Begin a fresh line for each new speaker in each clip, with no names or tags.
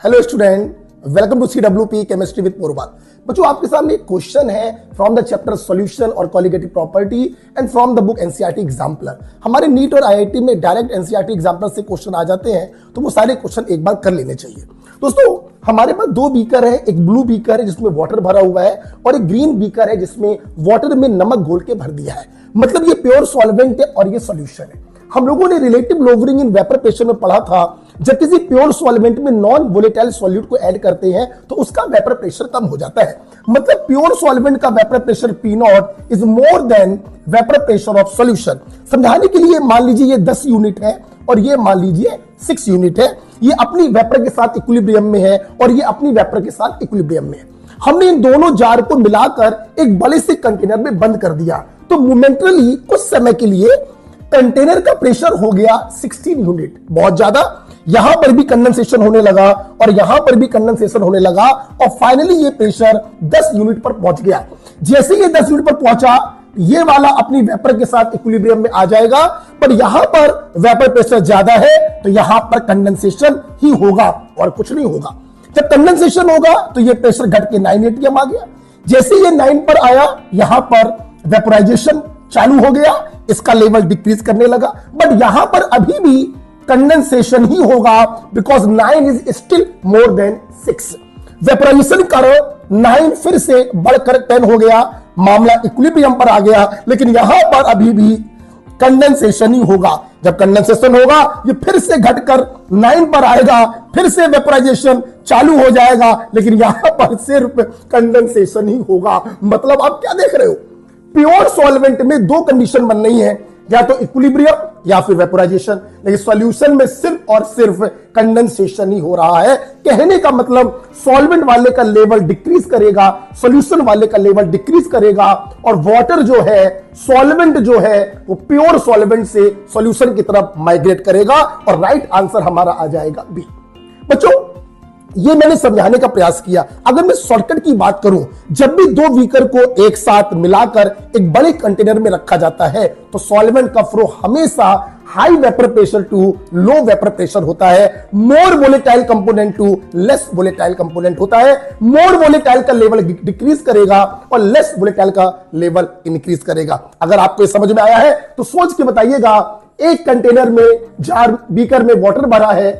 Hello student, welcome to CWP chemistry with Porwal. बच्चों, आपके सामने एक क्वेश्चन है फ्रॉम द चैप्टर सॉल्यूशन और colligative property and from the book NCERT exemplar. हमारे नीट और आईआईटी में डायरेक्ट एनसीईआरटी एग्जाम्पलर से क्वेश्चन आ जाते हैं, तो वो सारे क्वेश्चन एक बार कर लेने चाहिए। दोस्तों, हमारे पास दो बीकर है, एक ब्लू बीकर है जिसमें वाटर भरा हुआ है और एक ग्रीन बीकर है जिसमें वाटर में नमक घोल के भर दिया है। मतलब ये प्योर सॉल्वेंट है और ये सॉल्यूशन है। हम लोगों ने relative lowering in vapour pressure में पढ़ा था, जब किसी प्योर सॉल्वेंट में नॉन वोलेटाइल सॉल्यूट को ऐड करते हैं तो उसका वेपर प्रेशर कम हो जाता है। मतलब प्योर सॉल्वेंट का vapour pressure P0 is more than vapour pressure of solution. समझाने के लिए मान लीजिए ये 10 यूनिट है और ये मान लीजिए 6 यूनिट है। ये अपनी वेपर के साथ इक्विलिब्रियम में है और ये अपनी वेपर के साथ इक्विलिब्रियम में है। हमने इन दोनों जार को मिलाकर एक बड़े से कंटेनर में बंद कर दिया, तो मोमेंटली कुछ समय के लिए कंटेनर का प्रेशर हो गया 16 यूनिट, बहुत ज्यादा। यहां पर भी कंडेंसेशन होने लगा और यहां पर भी कंडेंसेशन होने लगा और फाइनली ये प्रेशर 10 यूनिट पर पहुंच गया। जैसे ये 10 यूनिट पर पहुंचा, ये वाला अपनी वेपर के साथ इक्विलिब्रियम में आ जाएगा, पर यहां पर वेपर प्रेशर ज्यादा है तो यहां पर कंडेंसेशन ही होगा और कुछ नहीं होगा। जब कंडेंसेशन होगा तो ये प्रेशर घट के 9 atm आ गया। जैसे ये 9 पर आया, यहां पर वेपोराइजेशन चालू हो गया, इसका लेवल डिक्रीज करने लगा, बट यहां पर अभी भी कंडेंसेशन ही होगा because 9 is still more than 6। Vaporisation कारण 9 फिर से बढ़कर 10 हो गया, मामला इक्विलिब्रियम पर आ गया, लेकिन यहां पर अभी भी कंडेंसेशन ही होगा। जब कंडेंसेशन होगा, ये फिर से घटकर 9 पर आएगा, फिर से वेपोराइजेशन चालू हो जाएगा, लेकिन यहां पर सिर्फ कंडेंसेशन ही होगा। मतलब आप क्या देख रहे हो, प्योर सॉल्वेंट में दो कंडीशन बन रही है, या तो इक्विलिब्रियम या फिर वेपोराइजेशन, लेकिन सॉल्यूशन में सिर्फ और सिर्फ कंडेंसेशन ही हो रहा है। कहने का मतलब सॉल्वेंट वाले का लेवल डिक्रीज करेगा, सॉल्यूशन वाले का लेवल डिक्रीज करेगा, और वाटर जो है, सॉल्वेंट जो है, वो प्योर सॉल्वेंट से सॉल्यूशन की तरफ माइग्रेट करेगा और राइट आंसर हमारा आ जाएगा बी। बच्चों, ये मैंने समझाने का प्रयास किया। अगर मैं शॉर्टकट की बात करूं, जब भी दो बीकर को एक साथ मिलाकर एक बड़े कंटेनर में रखा जाता है तो सॉल्वेंट का फ्लो हमेशा high vapour pressure to low vapour pressure होता है। More volatile component to less volatile component होता है। मोर वोलेटाइल का लेवल डिक्रीज करेगा और लेस वोलेटाइल का लेवल इंक्रीज करेगा। अगर आपको ये समझ में आया है तो सोच के बताइएगा, एक कंटेनर में जार बीकर में वाटर भरा है,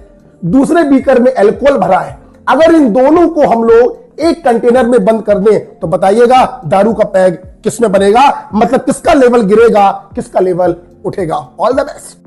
दूसरे बीकर में अल्कोहल भरा है। अगर इन दोनों को हम लोग एक कंटेनर में बंद कर दें तो बताइएगा दारू का पैग किसमें बनेगा, मतलब किसका लेवल गिरेगा, किसका लेवल उठेगा। All the best.